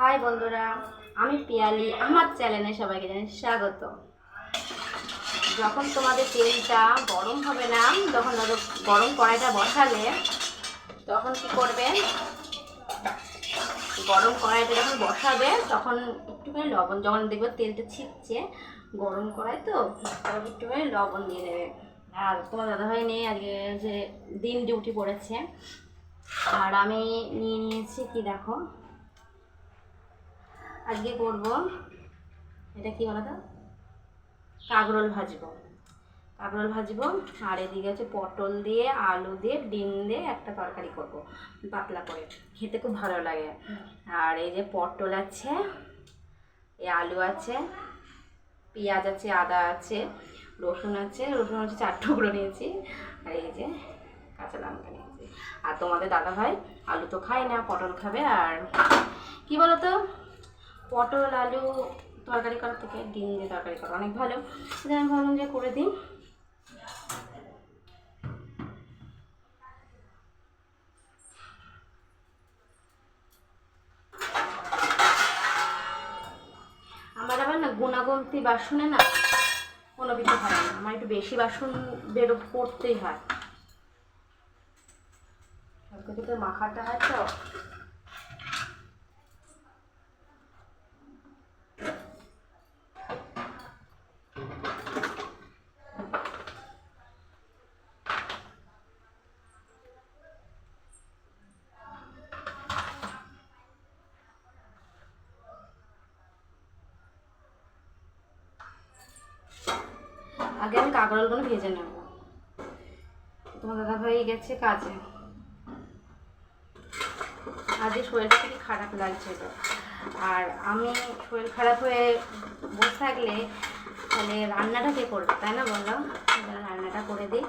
High বন্ধুরা, আমি পিয়ালি। আমার চ্যানেলে সবাইকে জানাই স্বাগত। যখন তোমাদের তেলটা গরম হবে না, যখন গরম কড়াইটা বসালে তখন কি করবে, গরম কড়াইটা যখন বসাবে তখন একটুখানি লবণ, যখন দেখবে তেলটা ছিটছে, গরম কড়াই তো তখন একটুখানি লবণ দিয়ে দেবে। আর তোমার দাদাভাই নেই আজকে, যে দিন ডিউটি পড়েছে, আর আমি নিয়ে নিয়েছি কি দেখো, আজকে করব এটা কি বলো তো, কাঁকরোল ভাজবো। আর এদিকে হচ্ছে পটল দিয়ে, আলু দিয়ে, ডিম দিয়ে একটা তরকারি করব পাতলা করে, খেতে খুব ভালো লাগে। আর এই যে পটল আছে, এই আলু আছে, পেঁয়াজ আছে, আদা আছে, রসুন আছে 4 টুকরো নিয়েছি, আর এই যে কাঁচা লঙ্কা নিয়েছি। আর তোমাদের দাদা ভাই আলু তো খায় না, পটল খাবে। আর কি বলতো, পটল আলু তরকারি করার থেকে ডিম দিয়ে তরকারি করা অনেক ভালো। আমি ভাবলাম যে করে দিই। আমার আবার না গুণাগুন্তি বাসনে না কোনো কিছু হয় না, আমার একটু বেশি বাসন করতেই হয়, সব কিছু তো মাখাটা হয় তো। আগে আমি কাঁকরোলগুলো ভেজে নেব। তোমার দাদা ভাই গেছে কাজে, আজকে শরীরটা খুবই খারাপ লাগছিল। আর আমি শরীর খারাপ হয়ে বসে থাকলে তাহলে রান্নাটা কে করবে, তাই না বললো? রান্নাটা করে দিই,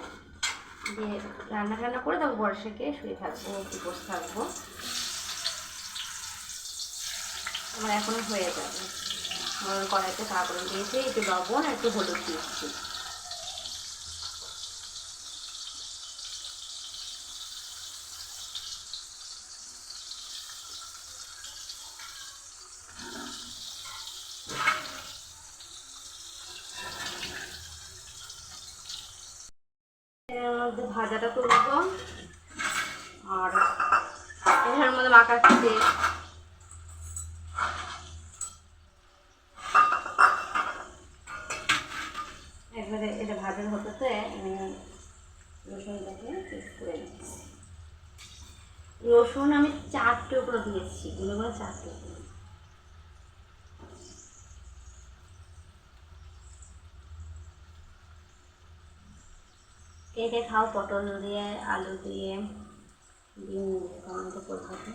দিয়ে রান্না করে দেবো, বর্ষাকে শুয়ে থাকবো, বসে থাকবো, আমার এখনও হয়ে যাবে। কড়াইতে কাঁকরোল দিয়েছি, একটু লবণ আর একটু হলুদ দিয়েছি। এর মধ্যে ভাজাটা তুলবো, আর এর মধ্যে মাখাচ্ছি একবারে। এটা ভাজার হতে রসুনটাকে পেস্ট করে নিচ্ছি। রসুন আমি 4 টুকরো দিয়েছি, গুলো 4 টুকরো। কে কে খাও পটল দিয়ে, আলু দিয়ে, ডিম দিয়ে, কমেন্ট করবে।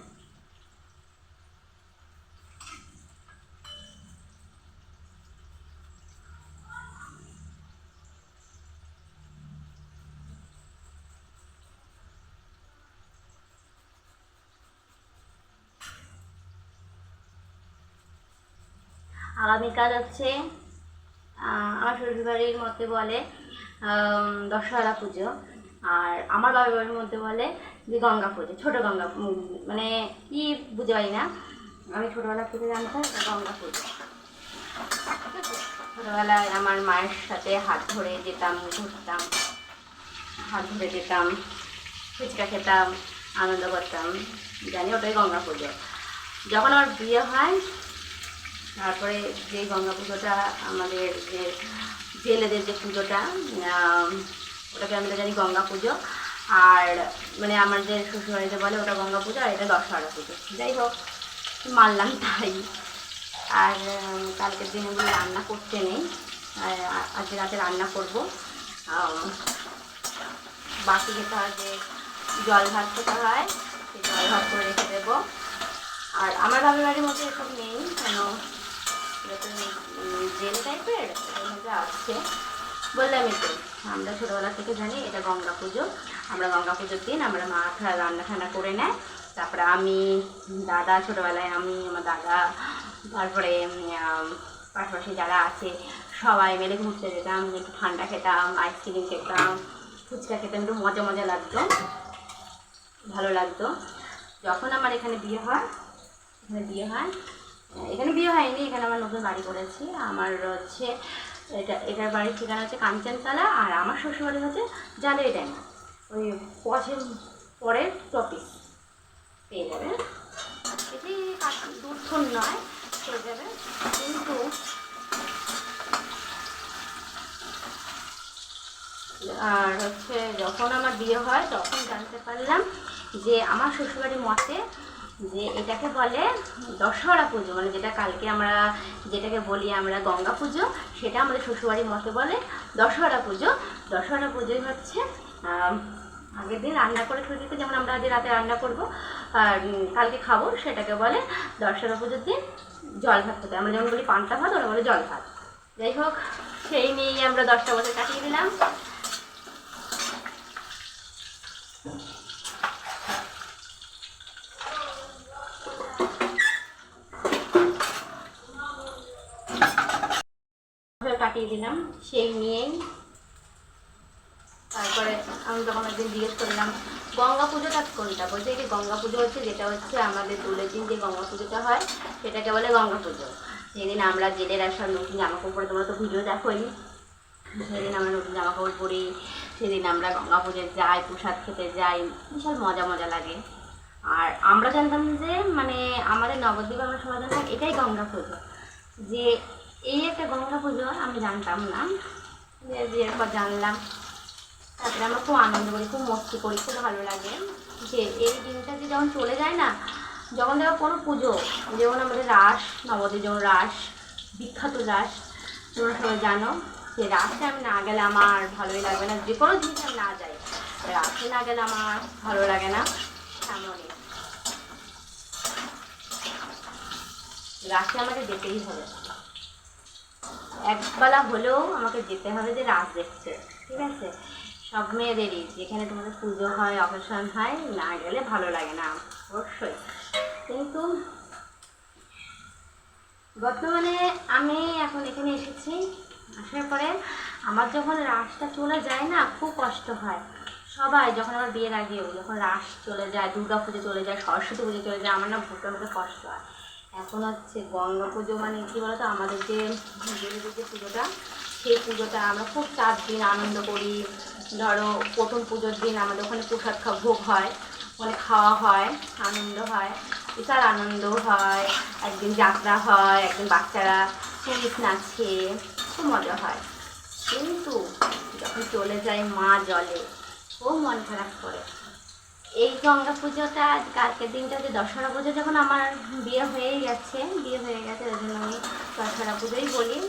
আগামীকাল হচ্ছে আমার শ্বশুরবাড়ির মধ্যে বলে দশহরা পুজো, আর আমার বাবার বাড়ির মধ্যে বলে যে গঙ্গা পুজো, ছোটো গঙ্গা, মানে কি বুঝতে পারি না, আমি ছোটোবেলা থেকে জানতাম গঙ্গা পুজো। ছোটোবেলায় আমার মায়ের সাথে হাত ধরে যেতাম, ঘুরতাম, হাত ধরে যেতাম, ফুচকা খেতাম, আনন্দ করতাম, জানি ওটাই গঙ্গা পুজো। যখন আমার বিয়ে হয় তারপরে যে গঙ্গা পুজোটা, আমাদের যে জেলেদের যে পুজোটা, ওটাকে আমরা জানি গঙ্গা পুজো। আর মানে আমার যে শ্বশুরবাড়িতে বলে ওটা গঙ্গা পুজো, আর এটা দশহরা পুজো। যাই হোক, মানলাম তাই। আর কালকের দিনগুলো রান্না করতে নেই, আজকে রাতে রান্না করবো। বাকি যেটা যে জল ভাত খেতে হয়, সেই জল ভাত করে রেখে দেবো। আর আমার বাবার বাড়ির মধ্যে এসব নেই, কেন এটা জেল টাইপের, এর মধ্যে আছে। বললামই তো, আমরা ছোটোবেলা থেকে জানি এটা গঙ্গা পুজো। আমরা গঙ্গা পুজোর দিন আমরা মা রান্না ঠান্না করে নেয়, তারপরে আমি, দাদা, ছোটোবেলায় আমি, আমার দাদা, তারপরে পাশাপাশি যারা আছে সবাই মিলে ঘুরতে যেতাম, একটু ঠান্ডা খেতাম, আইসক্রিম খেতাম, ফুচকা খেতাম, একটু মজা মজা লাগতো, ভালো লাগতো। যখন আমার এখানে বিয়ে হয় এখানে বিয়ে হয়নি, এখানে আমার নতুন বাড়ি করেছি। আমার হচ্ছে এটার বাড়ির ঠিকানা হচ্ছে কাঞ্চনতলা, আর আমার শ্বশুরবাড়ি হচ্ছে জালুইডাঙ্গা। ওই পরের টপিস পেয়ে যাবে, এটি দূরক্ষণ নয়, পেয়ে যাবে। কিন্তু আর হচ্ছে যখন আমার বিয়ে হয় তখন জানতে পারলাম যে আমার শ্বশুরবাড়ির মতে যে এটাকে বলে দশহরা পুজো, মানে যেটাকে বলি আমরা গঙ্গা পুজো, সেটা আমাদের শ্বশুরবাড়ির মতে বলে দশহরা পুজো। দশহরা পুজোই হচ্ছে আগের দিন রান্না করে খেয়ে দিতে, যেমন আমরা আজ রাতে রান্না করব আর কালকে খাবো, সেটাকে বলে দশহরা পুজোর দিন জল ভাত খেতে। আমরা যেমন বলি পান্তা ভাত, ওরা বলে জল ভাত। যাই হোক, সেই নিয়েই আমরা 10টা বছর কাটিয়ে দিলাম। কাটিয়ে দিলাম সেই নিয়েই। তারপরে আমি যখন একদিন জিজ্ঞেস করলাম গঙ্গা পুজোটা কোনটা, বলছে কি গঙ্গা পুজো হচ্ছে যেটা হচ্ছে আমাদের দোলের দিন যে গঙ্গা পুজোটা হয় সেটাকে বলে গঙ্গা পুজো। সেদিন আমরা জেলেরা সব নতুন জামা কাপড় পরে, তোমরা তো ভিডিও দেখোই, সেদিন আমরা নতুন জামা কাপড় পরি, সেদিন আমরা গঙ্গা পুজোয় যাই, প্রসাদ খেতে যাই, বিশাল মজা মজা লাগে। আর আমরা জানতাম যে মানে আমাদের নবদ্বীপে আমরা সবাই জানতাম এটাই গঙ্গা পুজো, যে এই একটা গঙ্গা পুজো আমি জানতাম না। বিয়ের পর জানলাম, তারপরে আমরা খুব আনন্দ করি, খুব মস্তি করি, খুব ভালো লাগে। যে এই দিনটা যে যখন চলে যায় না, যখন দেখো কোনো পুজো, যেমন আমাদের রাস, নবদ্বীপ যেমন রাস, বিখ্যাত রাস, তোমরা সবাই জানো, সেই রাসে আমি না গেলে আমার ভালোই লাগবে না। যে কোনো জিনিস আমি না যাই, রাসে না গেলে আমার ভালো লাগে না। এমনই রাসে আমাকে যেতেই হবে, একবেলা হলেও আমাকে যেতে হবে যে রাস দেখতে, ঠিক আছে? সব মেয়েদেরই, যেখানে তোমাদের পুজো হয়, অকেশন হয়, না গেলে ভালো লাগে না অবশ্যই। কিন্তু বর্তমানে আমি এখন এখানে এসেছি, আসার পরে আমার যখন রাসটা চলে যায় না খুব কষ্ট হয়। সবাই যখন আমার বিয়ের আগেও যখন রাস চলে যায়, দুর্গা পুজো চলে যায়, সরস্বতী পুজো চলে যায়, আমার না ভুলতে ভুলতে কষ্ট হয়। এখন হচ্ছে গঙ্গা পুজো, মানে কী বলতো, আমাদের যে দেবীদের যে পুজোটা, সেই পুজোটা আমরা খুব 4 দিন আনন্দ করি। ধরো প্রথম পুজোর দিন আমাদের ওখানে প্রসাদ ভোগ হয়, ওখানে খাওয়া হয়, আনন্দ হয়, বিশাল আনন্দ হয়। একদিন যাত্রা হয়, একদিন বাচ্চারা পুলিশ নাচে, খুব মজা হয়। কিন্তু যখন চলে যায় মা জলে, খুব মন খারাপ করে। এই গঙ্গা পুজোটা কালকের দিনটা যে দশহরা পুজো, যখন আমার বিয়ে হয়ে গেছে ওই জন্য আমি দশহরা পুজোই বলি।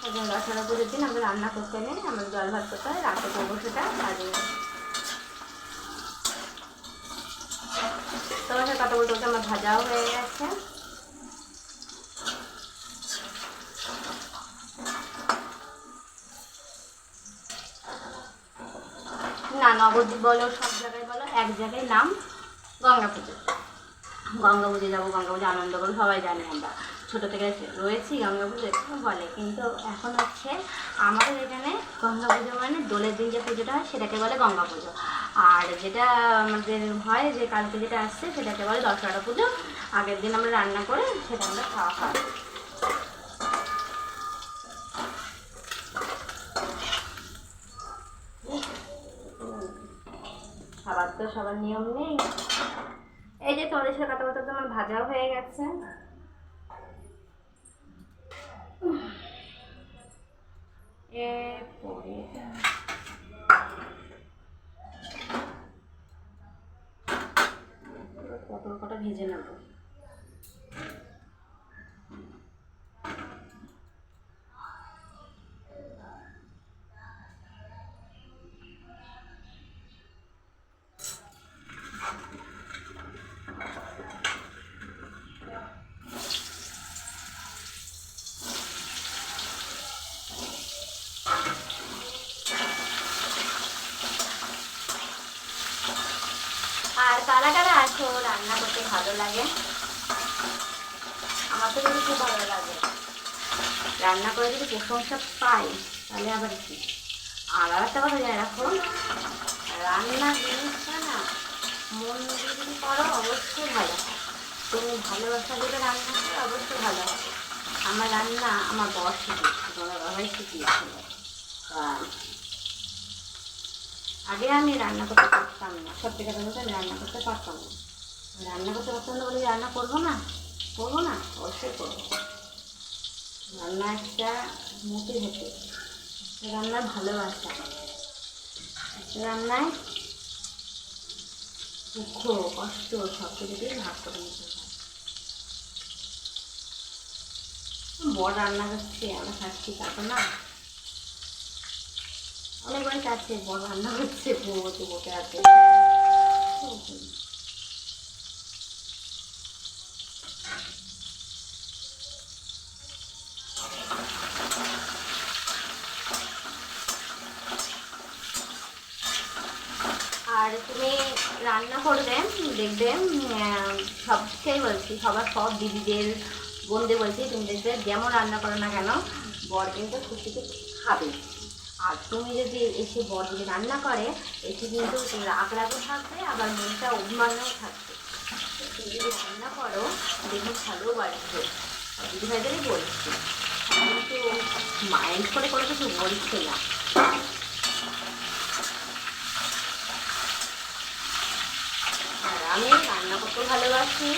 এখন দশহরা পুজোর দিন আমরা রান্না করতে নেই, আমাদের জল ভাত করতে হয়, রাতে করবো সেটা। আর তোমার সাথে কথা বলতে বলতে আমার ভাজাও হয়ে গেছে। না, নবদ্বীপ বলো, সব জায়গায় বলো, এক জায়গায় নাম গঙ্গা পুজো। গঙ্গা পুজো যাবো, গঙ্গা পুজো আনন্দ করবো, সবাই জানি আমরা ছোটো থেকে রয়েছি গঙ্গা পুজো বলে। কিন্তু এখন হচ্ছে আমাদের এখানে গঙ্গা পুজো মানে দোলের দিন যে পুজোটা হয় সেটাকে বলে গঙ্গা পুজো। আর যেটা আমাদের হয় যে কালকে যেটা আসছে সেটাকে বলে দশহরা পুজো। আগের দিন আমরা রান্না করে সেটা আমরা খাওয়া হয়। খাবার তো সবার নিয়ম নেই। এই যে তোমাদের সাথে কথা বলতে আমার ভাজাও হয়ে গেছে। এরপরে পটল কটা ভেজে নেব। আর কারা কারা আছো রান্না করতে ভালো লাগে? আমার তো কিন্তু খুব ভালো লাগে। রান্না করে যদি প্রশংসা পাই তাহলে আবার কি। আর একটা কথা জানি রাখো, রান্নার জিনিসটা না মন দিয়ে যদি করো অবশ্যই ভালো হয়। তুমি ভালোবাসা দেবে রান্না করে অবশ্যই ভালো হবে। আমার রান্না আমার বর শিখিয়েছে, তোমার বাবাই শিখিয়েছিল। আর আগে আমি রান্না করতে পারতাম না, সত্যি কথা বলতে আমি রান্না করতে পারতাম না। রান্না করতে পারতাম না বলে রান্না করবো না, করবো না, অবশ্যই করবো। রান্না একটা মোটিভ হতে, রান্নার ভালোবাসা, রান্নায় দুঃখ কষ্ট সব কিছুতেই ভাগ করে নিতে হয়। বড় রান্না করছে আমরা খাচ্ছি, তা তো না। অনেকবারই চাচ্ছে বড় রান্না করছে, বউতে বসে আছে। আর তুমি রান্না করবে দেখবে, সবচেয়ে বলছি সবার সব দিদিদের বোনদের বলছি, তুমি দেখবে যেমন রান্না করো না কেন বর কিন্তু খুশিতে খাবে। আর তুমি যদি এসে বর যদি রান্না করে এসে কিন্তু রাগ রাগও থাকবে, আবার মনটা অভিমানেও থাকবে। তুমি যদি রান্না করো দেখে ভালোও বাড়ছে, দিদি ভাইদেরই বলছি, কিন্তু মাইন্ড করে কোনো কিছু বলছে না। আর আমি রান্না করতে ভালোবাসি,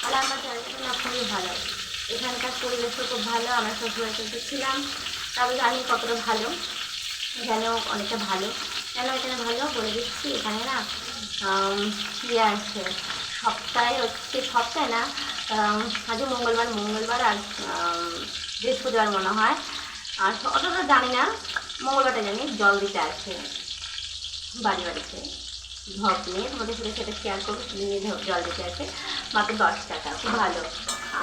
আর আমার জায়গাটা খুবই ভালো, এখানকার পরিবেশও খুব ভালো। আমরা শ্বশুরবাড়িতে ছিলাম, তবে জানি কতটা ভালো, এখানেও অনেকটা ভালো। কেন এখানে ভালো বলে দিচ্ছি, এখানে না ইয়ে আছে, সপ্তাহে হচ্ছে, সপ্তাহে না, আজকে মঙ্গলবার আর বৃহস্পতিবার মনে হয়, আর অতটা জানি না, মঙ্গলবারটা জানি জল দিতে আছে বাড়িতে ঢপ নিয়ে, তোমাদের সাথে সেটা শেয়ার করবো, নিয়ে জল দিতে আছে মাত্র 10 টাকা, খুব ভালো।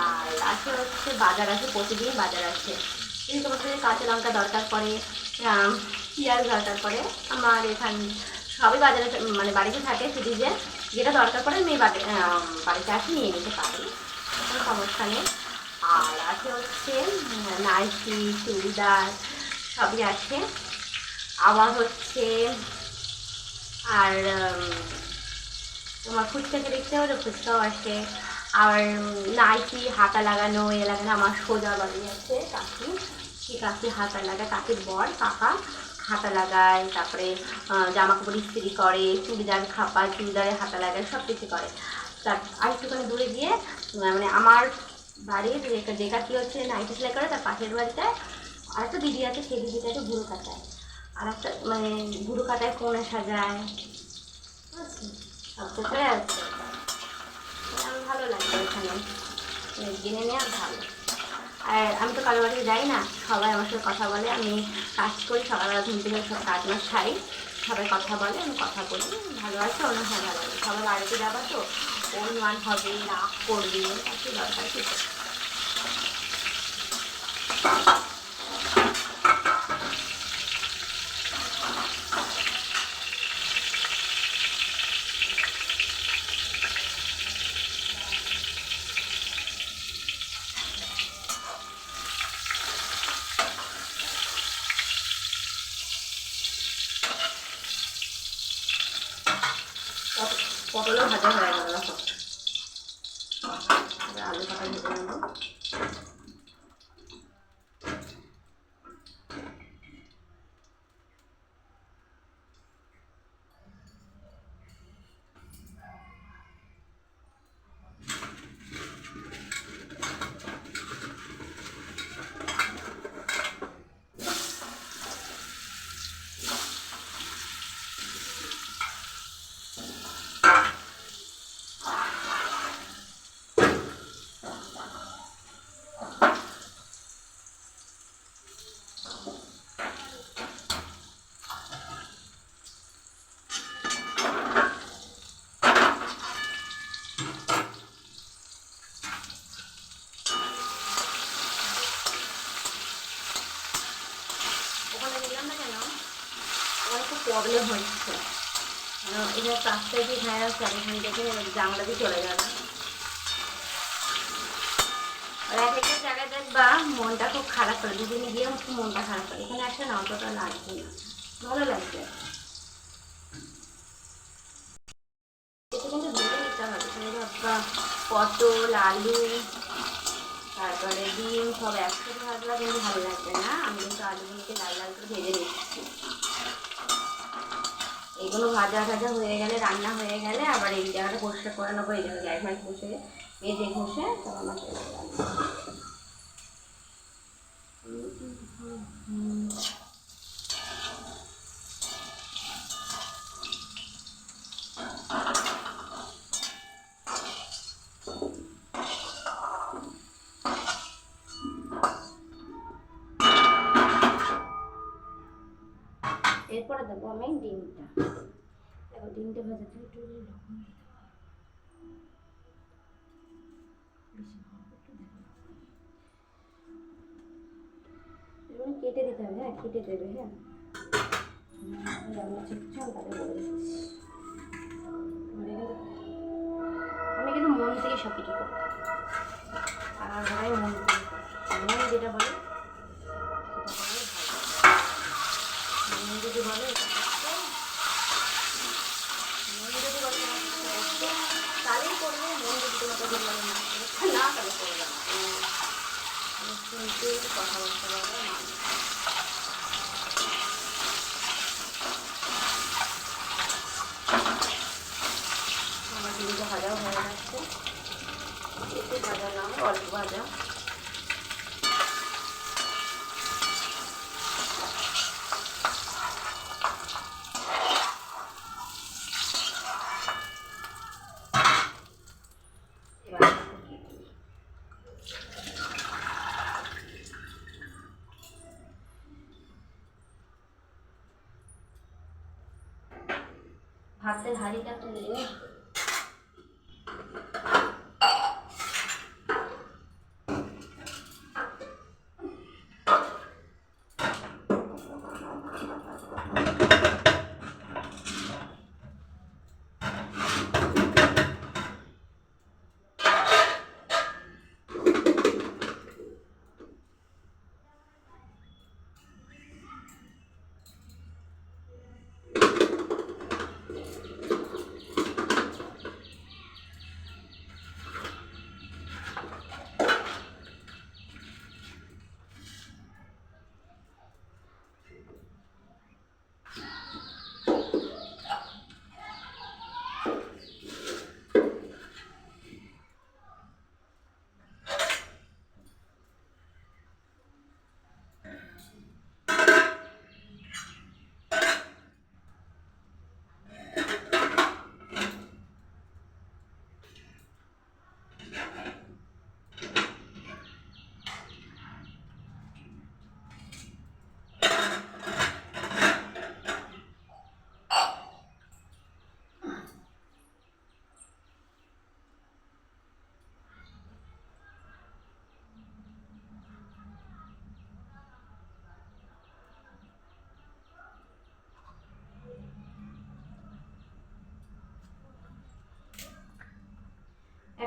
আর আছে হচ্ছে বাজার আছে, প্রতিদিন বাজার আছে। যদি তোমার সাথে কাঁচা লঙ্কা দরকার পড়ে, পেঁয়াজ দরকার পড়ে, আমার এখান সবই বাজারে মানে বাড়িতে থাকে, শুধু যে যেটা দরকার পড়ে আমি বাড়িতে আসি নিয়ে নিতে পারি, কোনো সমস্যা নেই। আর আছে হচ্ছে নাইটি চুড়িদার সবই আছে। আবার হচ্ছে আর তোমার ফুচকাকে দেখতে হবে, ফুচকাও আসে। আর নাইটি হাতা লাগানো এ লাগানো, আমার সোজা বাড়ি আছে কাকি, সে কাকি হাতা লাগায়, কাকির বর কাকা হাতা লাগায়, তারপরে জামা কাপড় ইস্ত্রি করে, চুড়িদার খাপায়, চুড়িদারে হাতা লাগায়, সব কিছু করে। তার আরেকটুখানি দূরে গিয়ে মানে আমার বাড়ির যে কাকি হচ্ছে নাইটি সেলাই করে, তার পাশের বাড়িতে আর একটা দিদি আছে, সেই দিদিটাকে ভুরু কাটায়, আর একটা মানে ভুরু কাটায় কোণে সাজায়, সব কিছুই আছে। আমার ভালো লাগে এখানে জেনে নেওয়া ভালো। আর আমি তো কারো বাড়িতে যাই না, সবাই আমার সাথে কথা বলে, আমি কাজ করি, সকালবেলা ঘুম থেকে সব কাজ মাছ সারি, সবাই কথা বলে, আমি কথা বলি, ভালো আছে অন্য ভালো লাগে। সবাই বাড়িতে যাবা তো অনুমান হবে, রাগ করবে, একটু দরকার কিছু। পটলও ভাজা হয়ে গেল, আলু কাটা ভেজে নেব। প্রবলেম হচ্ছে, এখানে রাস্তায় দিয়ে ঘাড়া হচ্ছে, আর এখান থেকে জানলা দিয়ে চলে যাবে। আর এক একটা জায়গায় দেখবা মনটা খুব খারাপ করে, দুদিনে গিয়ে খুব মনটা খারাপ করে, এখানে আসলে না অতটা লাগবে না, ভালো লাগবে। এটা কিন্তু ধরে নিতে হবে, পট পটল আলু তারপরে ডিম সব একসাথে ভাজলে কিন্তু ভালো লাগবে না। আমি কিন্তু আলুগুলোকে লাল লাল করে ভেজে নিচ্ছি। এগুলো ভাজা ভাজা হয়ে গেলে, রান্না হয়ে গেলে আবার এই জায়গাটা পরিষ্কার করে নেবো। এই জায়গায় গ্যাস বসে মেজে ঘষে তারপর আমার এরপরে দেবো আমি ডিমটা। দেখো ডিমটা ভাজাতে একটু লবণ দিতে কেটে দিতে হবে। হ্যাঁ কেটে দেবে। হ্যাঁ রান্না শিখছো তাদের বলে দিচ্ছি। আমি কিন্তু মন থেকে সব কিছু করি আর ওরাই মন থেকে মন যেটা বলে মন যদি বলে তাহলেই করবো। মন যদি তোমাকে বলে না তাহলে করবে না। শুনতে কথা বলতে পারবে না। আমার ডিমটা ভাজাও হয়ে যাচ্ছে। একটু ভাজা নাম অল্প ভাজা। ভাতের হাঁড়িটা তুলে নিয়ে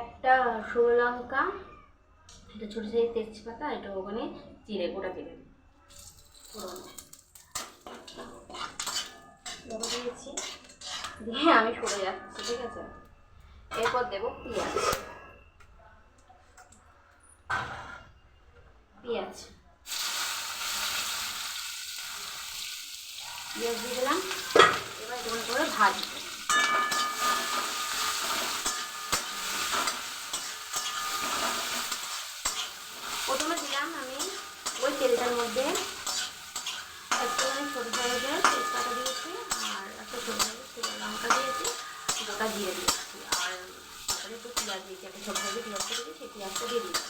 একটা শুকনো লঙ্কা, একটা ছোটো সাইজের তেজপাতা, এটা ওখানে জিরে গোটা জিরে দিয়েছি। দিয়ে আমি সরে যাচ্ছি। ঠিক আছে, এরপর দেবো পেঁয়াজ। পেঁয়াজ দিয়ে দিলাম। এবার এরকম করে ভাজবো। প্রথমে দিলাম আমি ওই তেলটার মধ্যে একটুখানি ছোটো সাইজের তেজপাতা দিয়েছি, আর একটা ছোটো সাইজের শুকনো লঙ্কা দিয়েছি, গোটা জিরে দিয়েছি, আর তারপরে একটু পেঁয়াজ দিয়েছি। একটা ছোটো সাইজের পেঁয়াজটা দিয়েছি, সেই পেঁয়াজটা দিয়ে দিয়েছি।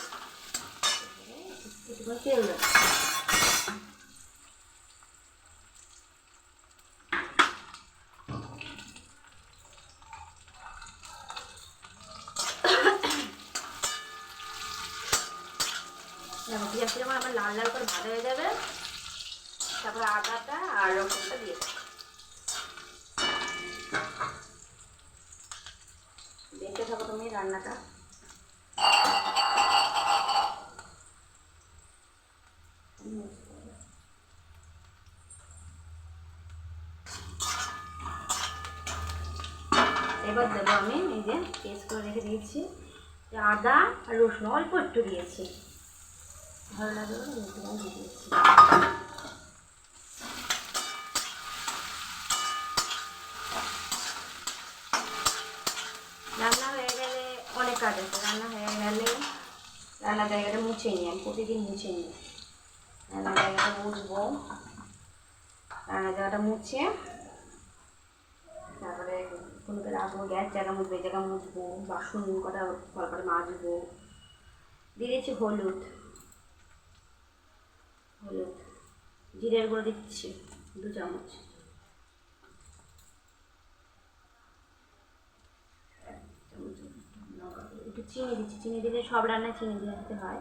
একটুখানি তেল দেবো। দেখো পেঁয়াজটা যখন আমার লাল লাল করে ভাজা হয়ে যাবে, তারপরে আদাটা আর রসুনটা দিয়ে দেখতে থাকো তুমি রান্নাটা। এবার দেবো আমি এই যে পেস্ট করে রেখে দিয়েছি আদা আর রসুন অল্প একটু দিয়েছি, ভালো লাগে বলে দিয়ে দিয়েছি। রান্না হয়ে গেলে অনেক কাজ আছে, রান্না হয়ে গেলে রান্নার জায়গাটা মুছে নিই, আমি প্রতিদিন মুছে নিই। রান্নার জায়গাটা মুছবো, রান্নার জায়গাটা মুছে তারপরে কোনোতে রাখবো, গ্যাস জায়গা মুছবো, এই জায়গা মুছবো, বাসন কটা ভালো করে মাজবো। দিয়ে দিচ্ছি হলুদ, জিরের গুঁড়ো দিচ্ছি 2 চামচ, একটু চিনি দিচ্ছি, চিনি দিলে সব রান্নায় চিনি দিয়ে দিতে হয়।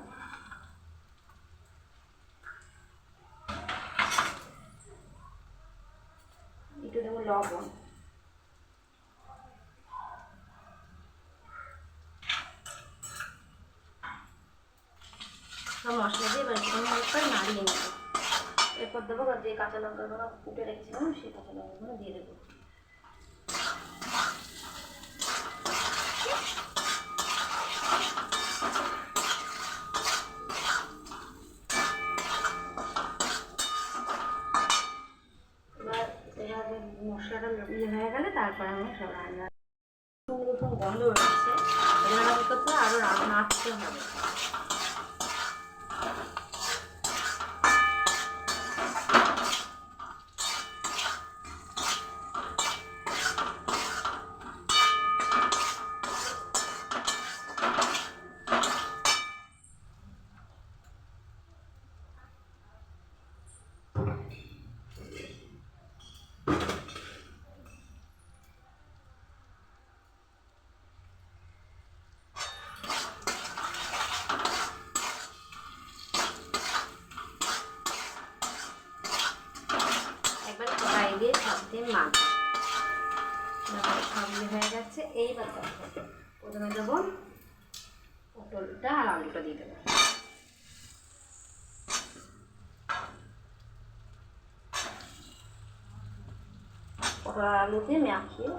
একটু দেবো লবণ, সব মশলা দিয়ে এবার একটু করে নাড়িয়ে নেবো। এরপর দেবো যে কাঁচা লঙ্কাগুলো কুটে রেখেছিলাম সেই কাঁচা লঙ্কাগুলো দিয়ে দেবো। এবার মশলাটা হয়ে গেলে তারপরে আমি সব রান্না রসুন গন্ধ রয়েছে, এবার কি করতে হবে, আরও নাড়তে হবে। একবার কড়াই দিয়ে সব দিয়ে মাখবো, সব হয়ে গেছে। এইবার প্রথমে দেবো পটলটা আর আলুটা দিয়ে দেবো, পটল আর আলু দিয়ে মাখিয়ে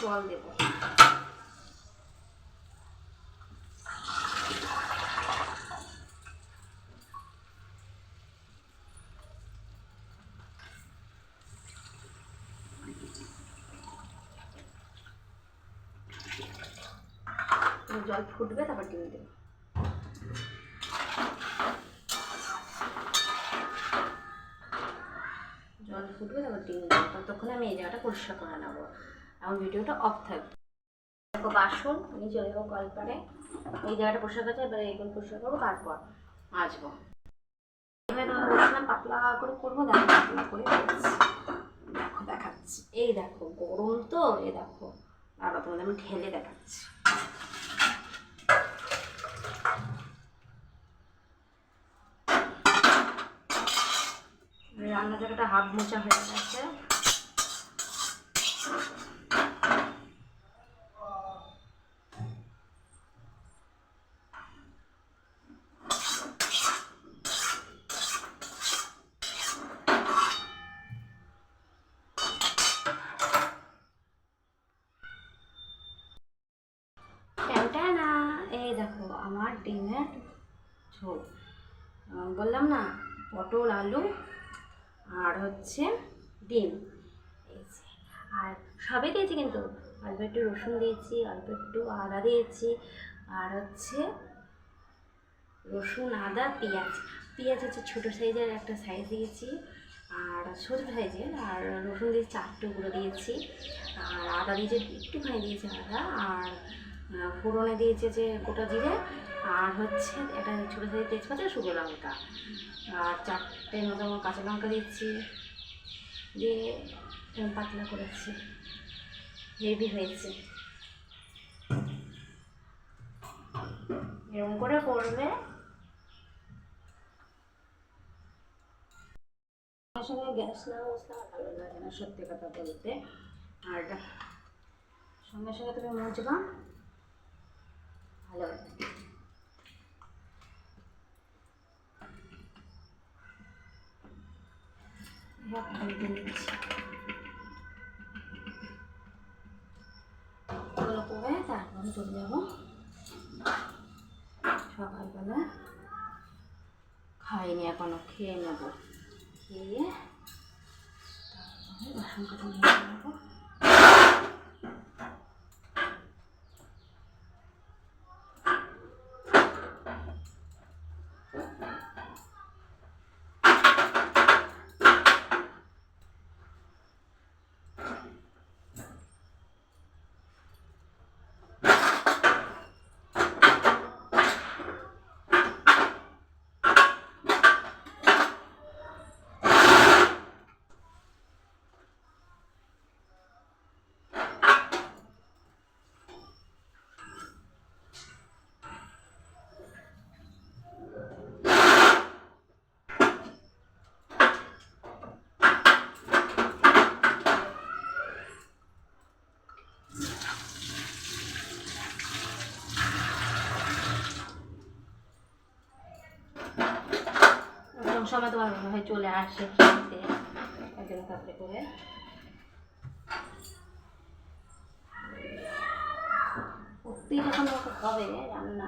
জল দেবো। জল ফুটবে তারপর ডিম দেবো। জল ফুটবে তারপর ডিম দেবো, ততক্ষণে আমি এই জায়গাটা পরিষ্কার করে নেবো। এখন ভিডিওটা অফ থাকবে। দেখো বাসন আমি চলে যাবো কলপারে, এই জায়গাটা পরিষ্কার করছে, এবার এইগুলো পরিষ্কার করবো, তারপর মাজবো। এবার তোমাদের বলছিলাম পাতলা করে করবো, দেখো পাতলা করে দেখো দেখাচ্ছি। এই দেখো গরম তো, এই দেখো আবার তোমাদের আমি ঢেলে দেখাচ্ছি। রান্না জায়গাটা হাফ মোচা হয়ে গেছে। এই দেখো আমার ডিমের ঝোল, বললাম না পটল আলু আর হচ্ছে ডিম, আর সবই দিয়েছি, কিন্তু অল্প একটু রসুন দিয়েছি, অল্প একটু আদা দিয়েছি, আর হচ্ছে রসুন আদা পেঁয়াজ হচ্ছে ছোটো সাইজের একটা সাইজ দিয়েছি, আর ছোটো সাইজের, আর রসুন দিয়েছি 4 টুকরো দিয়েছি, আর আদা দিয়েছি একটুখানি দিয়েছি আদা, আর ফোড়নে দিয়েছে যে গোটা জিরে, আর হচ্ছে একটা ছোটো সাইজের তেজপাতা, শুকনো লঙ্কা, আর 4টে মতো কাঁচা লঙ্কা দিচ্ছি, দিয়ে এরকম পাতলা করেছি, হেভি হয়েছে। এরকম করে করবে। সঙ্গে গ্যাস না মশলা ভালো লাগে না, সত্যি কথা বলতে। আর সঙ্গে সঙ্গে তুমি মুছবা, ভালো লাগে। এগুলো করে তারপরে চলে যাবো সকালবেলা। খাইনি এখনো, খেয়ে নেবো, খেয়ে তারপরে বাসন কাটা নিয়ে যাবো। সময় তোমার মনে হয় চলে আসে খেতে একজন কাপড়ে করে। সত্যিই যখন আমাকে হবে রান্না,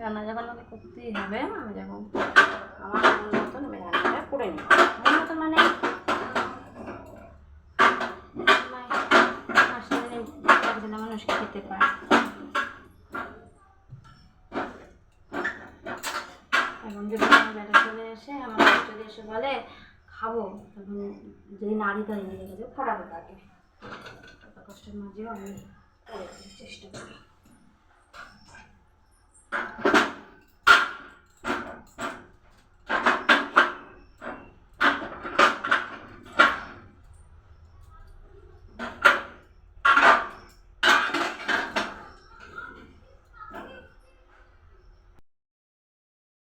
রান্না যখন আমাকে করতেই হবে, আমি যখন আমার মন মতন আমি রান্নাটা করে নিই। মন মতন মানে একজন মানুষকে খেতে পারে। এখন যদি আমার বেটা চলে এসে, আমার যদি এসে বলে খাবো, তখন যদি না দিতে হয় নিয়ে গেলে খারাপ থাকে। কষ্টের মাঝেও আমি করে চেষ্টা করি।